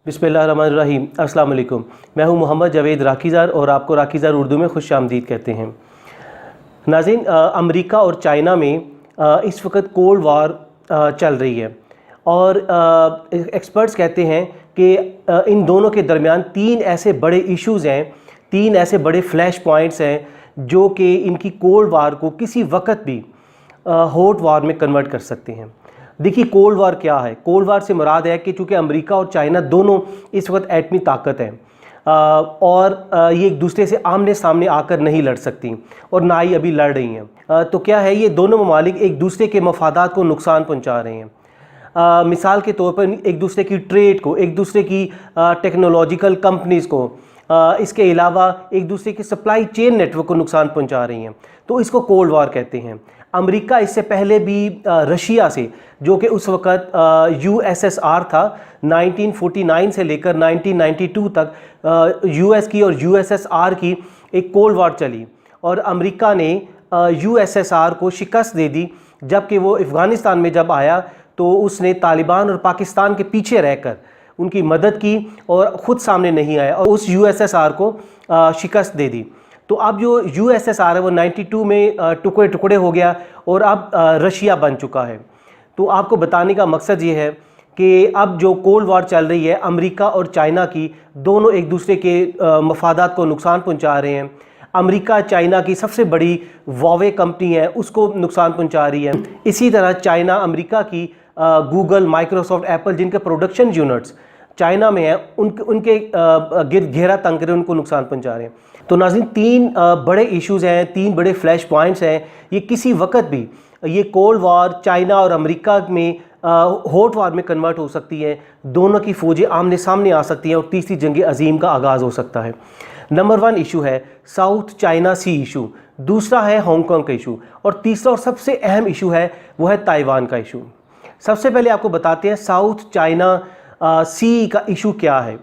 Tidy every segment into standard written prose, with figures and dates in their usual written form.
बिस्मिल्लाहिर्रहमानिर्रहीम। अस्सलाम वालेकुम। मैं हूं मोहम्मद जावेद राकीज़ार और आपको राकीज़ार उर्दू में खुशामदीद कहते हैं। नाज़रीन, अमेरिका और चाइना में इस वक्त कोल्ड वार चल रही है और एक्सपर्ट्स कहते हैं कि इन दोनों के दरमियान तीन ऐसे बड़े इश्यूज़ हैं, तीन ऐसे बड़े फ्लैश पॉइंट्स हैं जो कि इनकी कोल्ड वार को किसी वक्त भी हॉट वार में कन्वर्ट कर सकते हैं। देखिए, कोल्ड वार क्या है? कोल्ड वार से मुराद है कि चूँकि अमेरिका और चाइना दोनों इस वक्त एटमी ताकत हैं और ये एक दूसरे से आमने सामने आकर नहीं लड़ सकती और ना ही अभी लड़ रही हैं। तो क्या है, ये दोनों ममालिक एक दूसरे के मफादात को नुकसान पहुंचा रहे हैं। मिसाल के तौर पर एक दूसरे की ट्रेड को, एक दूसरे की टेक्नोलॉजिकल कंपनीज़ को, इसके अलावा एक दूसरे के सप्लाई चेन नेटवर्क को नुकसान पहुंचा रही हैं। तो इसको कोल्ड वार कहते हैं। अमेरिका इससे पहले भी रशिया से, जो कि उस वक़्त USSR था, 1949 से लेकर 1992 तक US की और USSR की एक कोल्ड वार चली और अमेरिका ने USSR को शिकस्त दे दी। जबकि वो अफ़गानिस्तान में जब आया तो उसने तालिबान और पाकिस्तान के पीछे रहकर उनकी मदद की और ख़ुद सामने नहीं आया और उस USSR को शिकस्त दे दी। तो अब जो USSR है वो 92 में टुकड़े टुकड़े हो गया और अब रशिया बन चुका है। तो आपको बताने का मकसद ये है कि अब जो कोल्ड वार चल रही है अमेरिका और चाइना की, दोनों एक दूसरे के मफादात को नुकसान पहुंचा रहे हैं। अमेरिका चाइना की सबसे बड़ी वावे कंपनी है, उसको नुकसान पहुंचा रही है। इसी तरह चाइना अमेरिका की गूगल, माइक्रोसॉफ्ट, एप्पल, जिनके प्रोडक्शन यूनिट्स चाइना में हैं, उनके गिर्द घेरा तंग कर उनको नुकसान पहुंचा रहे हैं। तो नाज़रीन, तीन बड़े इश्यूज़ हैं, तीन बड़े फ्लैश पॉइंट्स हैं। ये किसी वक्त भी ये कोल्ड वार चाइना और अमेरिका में हॉट वार में कन्वर्ट हो सकती है। दोनों की फ़ौजें आमने सामने आ सकती हैं और तीसरी जंग अजीम का आगाज़ हो सकता है। नंबर 1 इशू है साउथ चाइना सी इशू, दूसरा है हांगकांग का इशू और तीसरा और सबसे अहम इशू है वो है ताइवान का इशू। सबसे पहले आपको बताते हैं साउथ चाइना सी का इशू क्या है।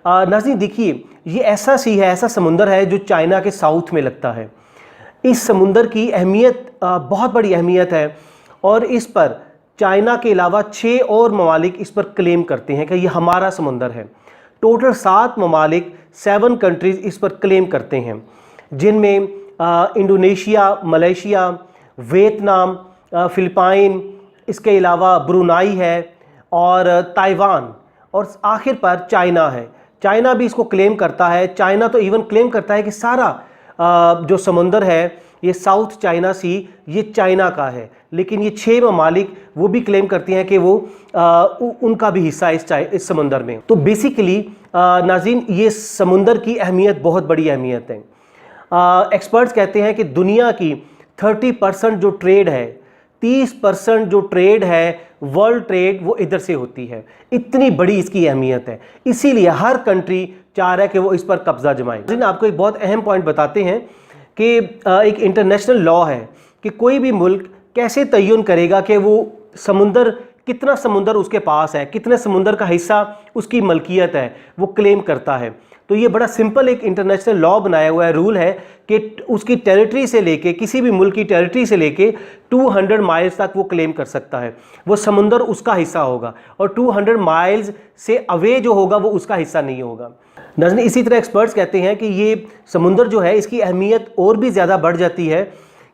नाज़रीन देखिए, ये ऐसा सी है, ऐसा समुंदर है जो चाइना के साउथ में लगता है। इस समुंदर की अहमियत बहुत बड़ी अहमियत है और इस पर चाइना के अलावा 6 और ममालिक इस पर क्लेम करते हैं कि ये हमारा समुंदर है। टोटल 7 ममालिक, 7 कंट्रीज़ इस पर क्लेम करते हैं, जिनमें इंडोनेशिया, मलेशिया, वियतनाम, फ़िलिपाइन, इसके अलावा ब्रुनाई है और ताइवान और आखिर पर चाइना है। चाइना भी इसको क्लेम करता है। चाइना तो इवन क्लेम करता है कि सारा जो समुंदर है ये साउथ चाइना सी ये चाइना का है, लेकिन ये 6 ममालिक वो भी क्लेम करती हैं कि वो उनका भी हिस्सा इस समुंदर में। तो बेसिकली नाज़रीन, ये समुंदर की अहमियत बहुत बड़ी अहमियत है। एक्सपर्ट्स कहते हैं कि दुनिया की 30% जो ट्रेड है, 30% जो ट्रेड है, वर्ल्ड ट्रेड, वो इधर से होती है। इतनी बड़ी इसकी अहमियत है, इसीलिए हर कंट्री चाह रहा है कि वो इस पर कब्जा जमाए। आपको एक बहुत अहम पॉइंट बताते हैं कि एक इंटरनेशनल लॉ है कि कोई भी मुल्क कैसे तयन करेगा कि वो समुंदर, कितना समुंदर उसके पास है, कितने समुंदर का हिस्सा उसकी मलकियत है, वो क्लेम करता है। तो ये बड़ा सिंपल एक इंटरनेशनल लॉ बनाया हुआ है, रूल है कि उसकी टेरिटरी से लेके, किसी भी मुल्क की टेरिटरी से लेके 200 माइल्स तक वो क्लेम कर सकता है। वो समुंदर उसका हिस्सा होगा और 200 माइल्स से अवे जो होगा वो उसका हिस्सा नहीं होगा। नाज़रीन, इसी तरह एक्सपर्ट्स कहते हैं कि ये समुंदर जो है इसकी अहमियत और भी ज़्यादा बढ़ जाती है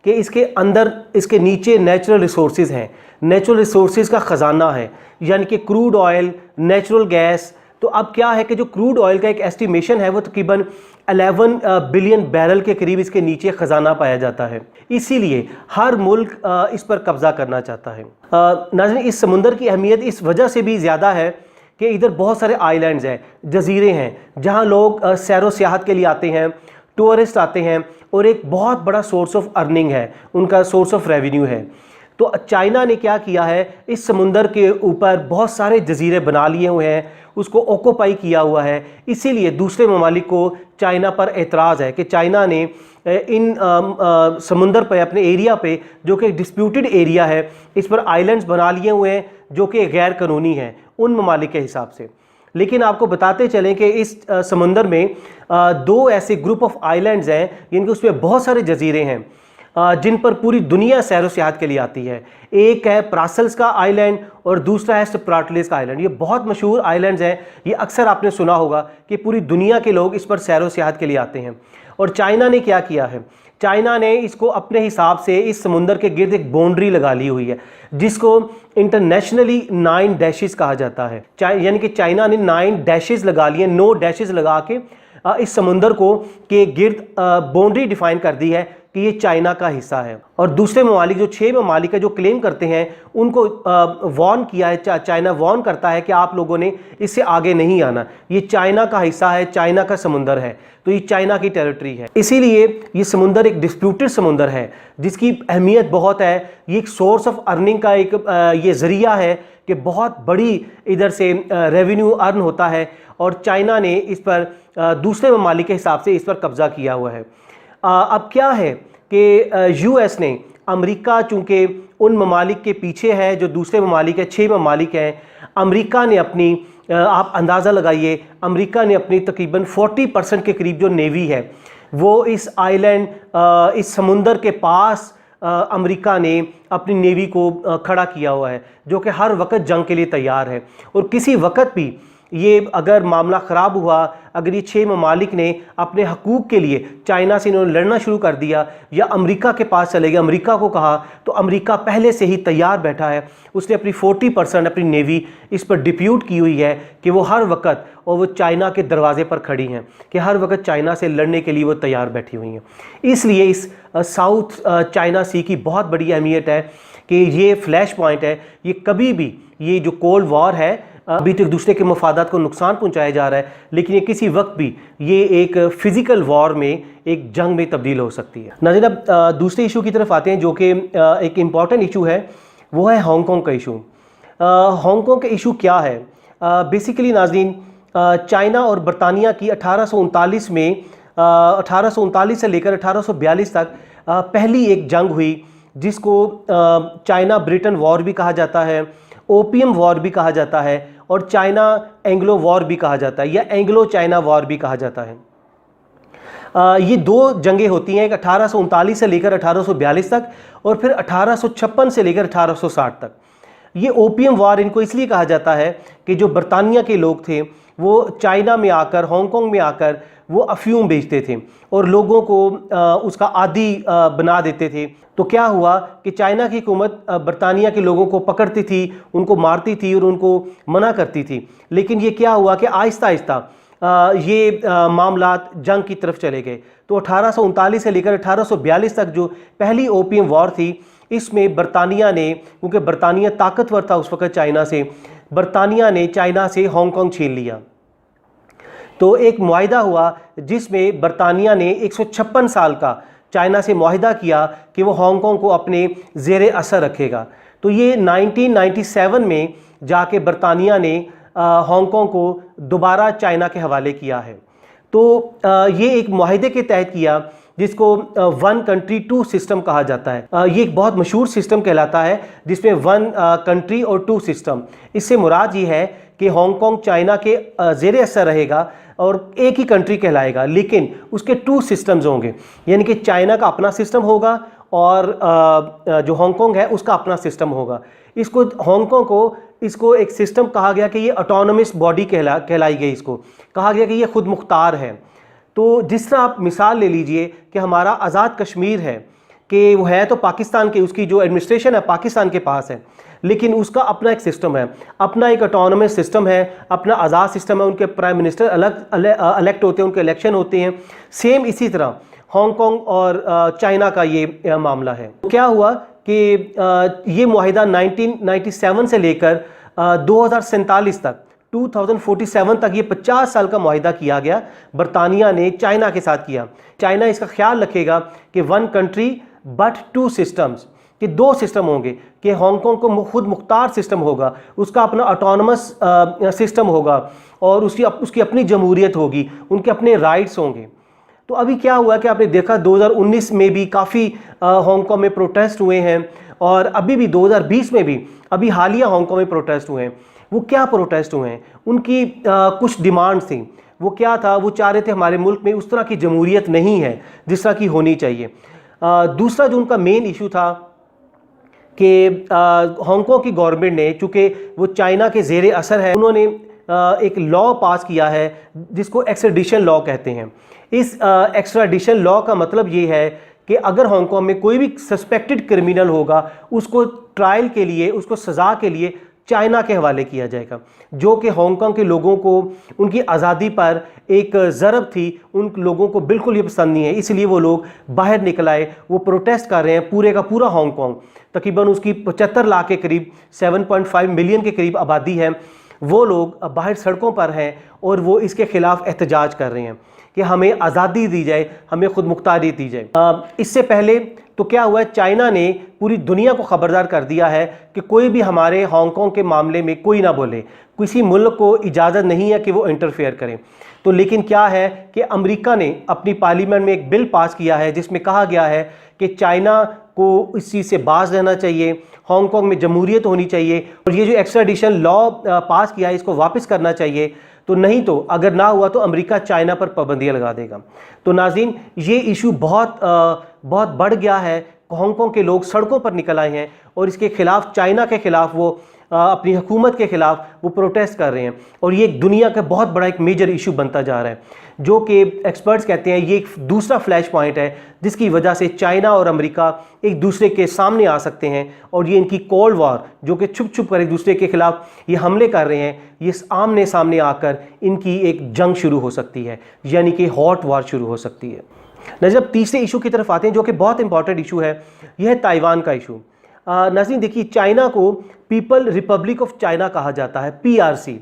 कि इसके अंदर, इसके नीचे नेचुरल रिसोर्सेज हैं, नेचुरल रिसोर्सेज का ख़जाना है, यानी कि क्रूड ऑयल, नेचुरल गैस। तो अब क्या है कि जो क्रूड ऑयल का एक एस्टिमेशन है वो तकरीबन 11 बिलियन बैरल के करीब इसके नीचे ख़जाना पाया जाता है। इसीलिए हर मुल्क इस पर कब्ज़ा करना चाहता है। नाज़रीन, इस समुंदर की अहमियत इस वजह से भी ज़्यादा है कि इधर बहुत सारे आइलैंड्स हैं, जजीरे हैं, जहां लोग सैरो सियाहत के लिए आते हैं, टूरिस्ट आते हैं और एक बहुत बड़ा सोर्स ऑफ अर्निंग है, उनका सोर्स ऑफ रेवेन्यू है। तो चाइना ने क्या किया है, इस समुंदर के ऊपर बहुत सारे जजीरे बना लिए हुए हैं, उसको ऑक्यूपाई किया हुआ है। इसीलिए दूसरे ममालिक को चाइना पर एतराज़ है कि चाइना ने इन समुंदर पे, अपने एरिया पे, जो कि डिस्प्यूटेड एरिया है, इस पर आइलैंड्स बना लिए हुए हैं जो कि गैर कानूनी हैं उन ममालिक के हिसाब से। लेकिन आपको बताते चलें कि इस समुंदर में 2 ऐसे ग्रुप ऑफ आइलैंड्स हैं जिनके उसमें बहुत सारे जजीरे हैं। जिन पर पूरी दुनिया सैर व सियाहत के लिए आती है। एक है प्रासल्स का आइलैंड और दूसरा है स्प्रैटलेस का आइलैंड। ये बहुत मशहूर आइलैंड्स हैं, ये अक्सर आपने सुना होगा कि पूरी दुनिया के लोग इस पर सैर व सियाहत के लिए आते हैं। और चाइना ने क्या किया है, चाइना ने इसको अपने हिसाब से इस समुंदर के गिर्द एक बाउंड्री लगा ली हुई है, जिसको इंटरनेशनली 9 डैशेस कहा जाता है। यानी कि चाइना ने 9 डैशेस लगा लिए, 9 डैशेस लगा के इस समुंदर को के गिर्द बाउंड्री डिफाइन कर दी है कि ये चाइना का हिस्सा है। और दूसरे ममालिक, जो 6 ममालिक है जो क्लेम करते हैं, उनको वार्न किया है, चाइना वार्न करता है कि आप लोगों ने इससे आगे नहीं आना, ये चाइना का हिस्सा है, चाइना का समुंदर है, तो ये चाइना की टेरिटरी है। इसीलिए ये समुंदर एक डिस्प्यूटेड समुंदर है जिसकी अहमियत बहुत है। ये एक सोर्स ऑफ अर्निंग का एक ये ज़रिया है कि बहुत बड़ी इधर से रेवेन्यू अर्न होता है। और चाइना ने इस पर दूसरे ममालिक के हिसाब से इस पर कब्ज़ा किया हुआ है। अब क्या है कि यूएस ने, अमेरिका चूँकि उन ममालिक के पीछे है जो दूसरे ममालिक है, 6 ममालिक हैं, अमेरिका ने अपनी आप अंदाज़ा लगाइए, अमेरिका ने अपनी तकरीबन 40% के करीब जो नेवी है वो इस आइलैंड, इस समुंदर के पास अमेरिका ने अपनी नेवी को खड़ा किया हुआ है, जो कि हर वक्त जंग के लिए तैयार है। और किसी वक्त भी ये अगर मामला ख़राब हुआ, अगर ये 6 ममालिक ने अपने हकूक़ के लिए चाइना से इन्होंने लड़ना शुरू कर दिया या अमेरिका के पास चले गए, अमेरिका को कहा, तो अमेरिका पहले से ही तैयार बैठा है। उसने अपनी 40% अपनी नेवी इस पर डिप्यूट की हुई है कि वो हर वक्त, और वो चाइना के दरवाजे पर खड़ी हैं कि हर वक्त चाइना से लड़ने के लिए वो तैयार बैठी हुई हैं। इसलिए इस साउथ चाइना सी की बहुत बड़ी अहमियत है कि ये फ्लैश पॉइंट है। ये कभी भी, ये जो कोल्ड वॉर है, अभी तो एक दूसरे के मफादात को नुकसान पहुंचाया जा रहा है, लेकिन ये किसी वक्त भी ये एक फिज़िकल वॉर में, एक जंग में तब्दील हो सकती है। नाज़रीन, अब दूसरे इशू की तरफ आते हैं जो कि एक इम्पॉर्टेंट इशू है, वो है हांगकांग का इशू। हांगकांग का इशू क्या है? बेसिकली नाज़रीन, चाइना और बरतानिया की 1839 में 1839 से लेकर 1842 तक पहली एक जंग हुई, जिसको चाइना ब्रिटेन वॉर भी कहा जाता है, ओपियम वॉर भी कहा जाता है, और चाइना एंग्लो वॉर भी कहा जाता है, या एंग्लो चाइना वॉर भी कहा जाता है। ये 2 जंगें होती हैं, एक 1839 से लेकर 1842 तक, और फिर 1856 से लेकर 1860 तक। ये ओपियम वॉर इनको इसलिए कहा जाता है कि जो बरतानिया के लोग थे वो चाइना में आकर, हांगकांग में आकर वो अफ्यूम बेचते थे और लोगों को उसका आदी बना देते थे। तो क्या हुआ कि चाइना की हुकूमत बरतानिया के लोगों को पकड़ती थी, उनको मारती थी और उनको मना करती थी। लेकिन ये क्या हुआ कि आहिस्ता आहिस्ता ये मामलात जंग की तरफ चले गए। तो 1839 से लेकर 1842 तक जो पहली ओपियम वॉर थी, इसमें बरतानिया ने, क्योंकि बरतानिया ताकतवर था उस वक्त चाइना से, बरतानिया ने चाइना से हांगकांग छीन लिया। तो एक मुआहिदा हुआ जिसमें बरतानिया ने 156 साल का चाइना से मुआहिदा किया कि वो हांगकांग को अपने ज़ेरे असर रखेगा। तो ये 1997 में जाके बरतानिया ने हांगकांग को दोबारा चाइना के हवाले किया है। तो ये एक मुआहिदे के तहत किया, जिसको 1 कंट्री 2 सिस्टम कहा जाता है। ये एक बहुत मशहूर सिस्टम कहलाता है, जिसमें 1 कंट्री और 2 सिस्टम। इससे मुराद ये है कि हांगकांग चाइना के ज़ेरे असर रहेगा और एक ही कंट्री कहलाएगा, लेकिन उसके 2 सिस्टम्स होंगे, यानी कि चाइना का अपना सिस्टम होगा और जो हांगकांग है उसका अपना सिस्टम होगा। इसको हांगकांग को इसको एक सिस्टम कहा गया कि ये ऑटोनमस बॉडी कहलाई गई, इसको कहा गया कि ये खुद मुख्तार है। तो जिस तरह आप मिसाल ले लीजिए कि हमारा आज़ाद कश्मीर है, कि वो है तो पाकिस्तान की, उसकी जो एडमिनिस्ट्रेशन है पाकिस्तान के पास है, लेकिन उसका अपना एक सिस्टम है, अपना एक ऑटोनमस सिस्टम है, अपना आज़ाद सिस्टम है, उनके प्राइम मिनिस्टर अलग इलेक्ट होते हैं, उनके इलेक्शन होते हैं। सेम इसी तरह हांगकांग और चाइना का ये मामला है। तो क्या हुआ कि ये मुआहिदा 1997 से लेकर 2047 तक, 2047 तक, ये 50 साल का मुआहिदा किया गया, बरतानिया ने चाइना के साथ किया। चाइना इसका ख्याल रखेगा कि 1 कंट्री बट 2 सिस्टम्स, कि 2 सिस्टम होंगे, कि हांगकांग को खुद मुख्तार सिस्टम होगा, उसका अपना ऑटोनमस सिस्टम होगा और उसकी अपनी जमहूरियत होगी, उनके अपने राइट्स होंगे। तो अभी क्या हुआ कि आपने देखा 2019 में भी काफ़ी हांगकांग में प्रोटेस्ट हुए हैं, और अभी भी 2020 में भी अभी हालिया हांगकांग में प्रोटेस्ट हुए हैं। वो क्या प्रोटेस्ट हुए हैं? उनकी कुछ डिमांड्स थी। वो क्या था? वो चाह रहे थे हमारे मुल्क में उस तरह की जमहूरियत नहीं है जिस तरह की होनी चाहिए। दूसरा जो उनका मेन इशू था कि हांगकांग की गवर्नमेंट ने, चूँकि वो चाइना के ज़ेरे असर है, उन्होंने एक लॉ पास किया है जिसको एक्सट्रेडिशन लॉ कहते हैं। इस एक्सट्राडिशन लॉ का मतलब ये है कि अगर हांगकांग में कोई भी सस्पेक्टेड क्रिमिनल होगा, उसको ट्रायल के लिए, उसको सज़ा के लिए चाइना के हवाले किया जाएगा, जो कि हांगकांग के लोगों को उनकी आज़ादी पर एक ज़रब थी। उन लोगों को बिल्कुल ये पसंद नहीं है, इसलिए वो लोग बाहर निकल आए, वो प्रोटेस्ट कर रहे हैं। पूरे का पूरा हांगकांग, तकरीबन उसकी 75 लाख के करीब, 7.5 मिलियन के करीब आबादी है, वो लोग बाहर सड़कों पर हैं और वो इसके ख़िलाफ़ एहतजाज कर रहे हैं कि हमें आज़ादी दी जाए, हमें खुद मुख्तारी दी जाए। इससे पहले तो क्या हुआ है, चाइना ने पूरी दुनिया को ख़बरदार कर दिया है कि कोई भी हमारे हांगकांग के मामले में कोई ना बोले, किसी मुल्क को इजाज़त नहीं है कि वो इंटरफेयर करें। तो लेकिन क्या है कि अमेरिका ने अपनी पार्लियामेंट में एक बिल पास किया है जिसमें कहा गया है कि चाइना को इस चीज़ से बाज रहना चाहिए, हांगकांग में जमहूरियत होनी चाहिए, और ये जो एक्स्ट्राडिशन लॉ पास किया है इसको वापस करना चाहिए। तो नहीं तो अगर ना हुआ तो अमेरिका चाइना पर पाबंदियां लगा देगा। तो नाज़रीन, ये इशू बहुत बढ़ गया है। हांगकांग के लोग सड़कों पर निकल आए हैं और इसके खिलाफ, चाइना के खिलाफ वो अपनी हुकूमत के खिलाफ वो प्रोटेस्ट कर रहे हैं, और ये दुनिया का बहुत बड़ा एक मेजर इशू बनता जा रहा है, जो कि एक्सपर्ट्स कहते हैं ये एक दूसरा फ्लैश पॉइंट है जिसकी वजह से चाइना और अमेरिका एक दूसरे के सामने आ सकते हैं, और ये इनकी कोल्ड वॉर, जो कि छुप छुप कर एक दूसरे के खिलाफ ये हमले कर रहे हैं, ये आमने सामने आकर इनकी एक जंग शुरू हो सकती है, यानी कि हॉट वॉर शुरू हो सकती है। न जब तीसरे इशू की तरफ आते हैं, जो कि बहुत इंपॉर्टेंट इशू है, यह है ताइवान का इशू। नाज़रीन देखिए, चाइना को पीपल रिपब्लिक ऑफ चाइना कहा जाता है, PRC,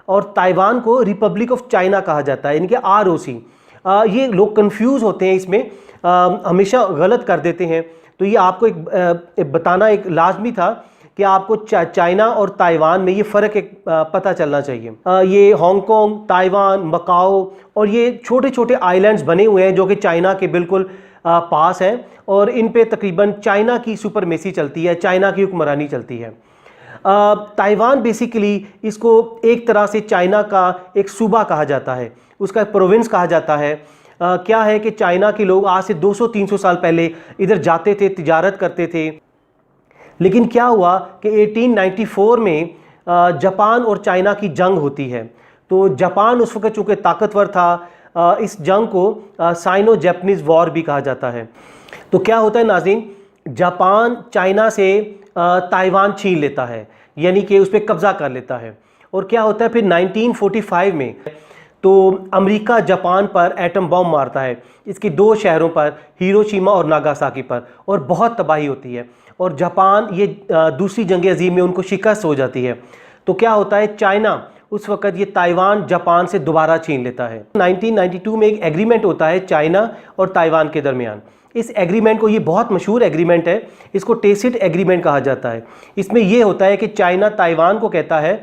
और ताइवान को रिपब्लिक ऑफ चाइना कहा जाता है, यानी कि ROC। ये लोग कंफ्यूज होते हैं, इसमें हमेशा गलत कर देते हैं। तो ये आपको एक बताना एक लाजमी था कि आपको चाइना और ताइवान में ये फ़र्क एक पता चलना चाहिए। ये हांगकांग, ताइवान, मकाओ और ये छोटे छोटे आइलैंड्स बने हुए हैं जो कि चाइना के बिल्कुल पास हैं, और इन पे तकरीबन चाइना की सुपरमेसी चलती है, चाइना की हुक्मरानी चलती है। ताइवान बेसिकली इसको एक तरह से चाइना का एक सूबा कहा जाता है, उसका एक प्रोविंस कहा जाता है। क्या है कि चाइना के लोग आज से 200-300 साल पहले इधर जाते थे, तिजारत करते थे, लेकिन क्या हुआ कि 1894 में जापान और चाइना की जंग होती है। तो जापान उस वक्त चूँकि ताकतवर था, इस जंग को साइनो जापानीज़ वॉर भी कहा जाता है। तो क्या होता है नाज़रीन, जापान चाइना से ताइवान छीन लेता है, यानी कि उस पर कब्ज़ा कर लेता है। और क्या होता है फिर 1945 में तो अमेरिका जापान पर एटम बम मारता है, इसके 2 शहरों पर, हिरोशिमा और नागासाकी पर, और बहुत तबाही होती है, और जापान ये दूसरी जंग अज़ीम में उनको शिकस्त हो जाती है। तो क्या होता है, चाइना उस वक़्त ये ताइवान जापान से दोबारा छीन लेता है। 1992 में एक एग्रीमेंट होता है चाइना और ताइवान के दरमियान। इस एग्रीमेंट को, ये बहुत मशहूर एग्रीमेंट है, इसको टेसिट एग्रीमेंट कहा जाता है। इसमें यह होता है कि चाइना ताइवान को कहता है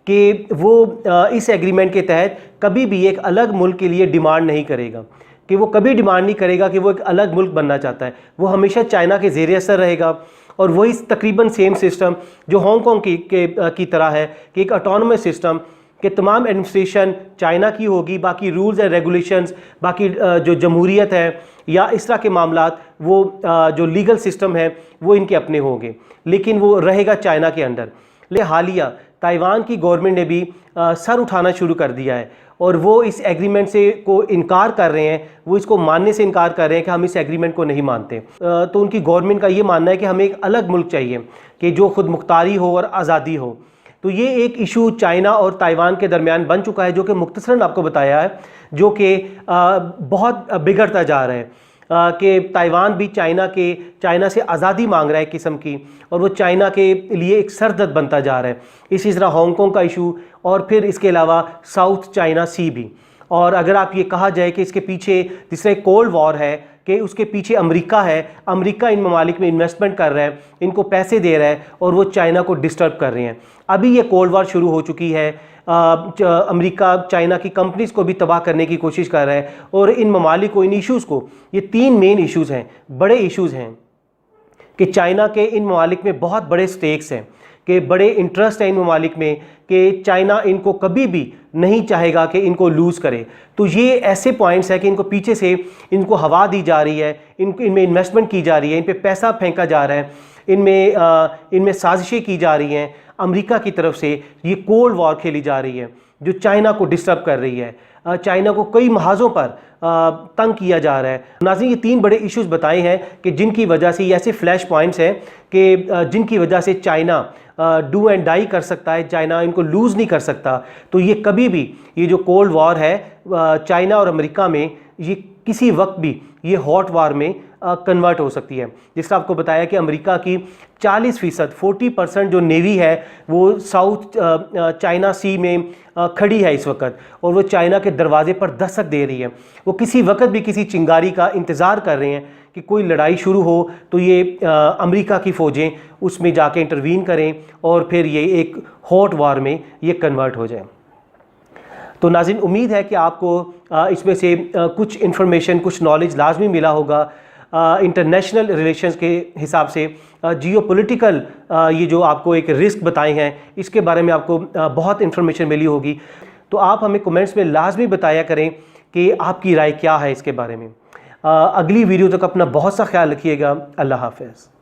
कि वो इस एग्रीमेंट के तहत कभी भी एक अलग मुल्क के लिए डिमांड नहीं करेगा, कि वो कभी डिमांड नहीं करेगा कि वो एक अलग मुल्क बनना चाहता है, वो हमेशा चाइना के ज़ेरे असर रहेगा। और वही तकरीबन सेम सिस्टम जो हांगकांग की तरह है कि एक ऑटोनोमस सिस्टम कि तमाम एडमिनिस्ट्रेशन चाइना की होगी, बाकी रूल्स एंड रेगुलेशंस, बाकी जो जमहूरियत है या इस तरह के मामलात, वो जो लीगल सिस्टम है वो इनके अपने होंगे, लेकिन वो रहेगा चाइना के अंडर। लेकिन हालिया ताइवान की गवर्नमेंट ने भी सर उठाना शुरू कर दिया है, और वो इस एग्रीमेंट से को इनकार कर रहे हैं, वो इसको मानने से इनकार कर रहे हैं कि हम इस एग्रीमेंट को नहीं मानते। तो उनकी गवर्नमेंट का ये मानना है कि हमें एक अलग मुल्क चाहिए कि जो खुद मुख्तारी हो और आज़ादी हो। तो ये एक इशू चाइना और ताइवान के दरमियान बन चुका है, जो कि मुख्तसरन आपको बताया है, जो कि बहुत बिगड़ता जा रहा है, कि ताइवान भी चाइना से आज़ादी मांग रहा है किस्म की, और वो चाइना के लिए एक सरदर्द बनता जा रहा है। इसी तरह हांगकांग का इशू, और फिर इसके अलावा साउथ चाइना सी भी। और अगर आप ये कहा जाए कि इसके पीछे जिससे कोल्ड वॉर है, कि उसके पीछे अमेरिका है, अमेरिका इन ममालिक में इन्वेस्टमेंट कर रहा है, इनको पैसे दे रहा है, और वो चाइना को डिस्टर्ब कर रहे हैं। अभी ये कोल्ड वॉर शुरू हो चुकी है, अमेरिका चाइना की कंपनीज़ को भी तबाह करने की कोशिश कर रहा है, और इन ममालिक को, इन इश्यूज़ को, ये 3 मेन इश्यूज़ हैं, बड़े इश्यूज़ हैं कि चाइना के इन ममालिक में बहुत बड़े स्टेक्स हैं, कि बड़े इंटरेस्ट हैं इन ममालिक में, कि चाइना इनको कभी भी नहीं चाहेगा कि इनको लूज़ करे। तो ये ऐसे पॉइंट्स हैं कि इनको पीछे से इनको हवा दी जा रही है, इनमें इन्वेस्टमेंट की जा रही है, इन पे पैसा फेंका जा रहा है, इनमें साजिशें की जा रही हैं अमेरिका की तरफ से। ये कोल्ड वॉर खेली जा रही है जो चाइना को डिस्टर्ब कर रही है, चाइना को कई महाजों पर तंग किया जा रहा है। नाज़रीन, ये 3 बड़े इश्यूज बताए हैं कि जिनकी वजह से ये ऐसे फ्लैश पॉइंट्स हैं कि जिनकी वजह से चाइना डू एंड डाई कर सकता है, चाइना इनको लूज़ नहीं कर सकता। तो ये कभी भी ये जो कोल्ड वॉर है चाइना और अमेरिका में, ये किसी वक्त भी ये हॉट वॉर में कन्वर्ट हो सकती है। जिसका आपको बताया कि अमेरिका की 40% 40% जो नेवी है वो साउथ चाइना सी में खड़ी है इस वक्त, और वो चाइना के दरवाजे पर दस्तक दे रही है। वो किसी वक्त भी किसी चिंगारी का इंतज़ार कर रहे हैं कि कोई लड़ाई शुरू हो तो ये अमेरिका की फ़ौजें उसमें जाके इंटरवीन करें और फिर ये एक हॉट वॉर में ये कन्वर्ट हो जाए। तो नाज़रीन, उम्मीद है कि आपको इसमें से कुछ इन्फॉर्मेशन, कुछ नॉलेज लाजमी मिला होगा। इंटरनेशनल रिलेशंस के हिसाब से जियोपॉलिटिकल ये जो आपको एक रिस्क बताए हैं इसके बारे में आपको बहुत इन्फॉर्मेशन मिली होगी। तो आप हमें कमेंट्स में लाजमी बताया करें कि आपकी राय क्या है इसके बारे में। अगली वीडियो तक अपना बहुत सा ख्याल रखिएगा। अल्लाह हाफ़िज़।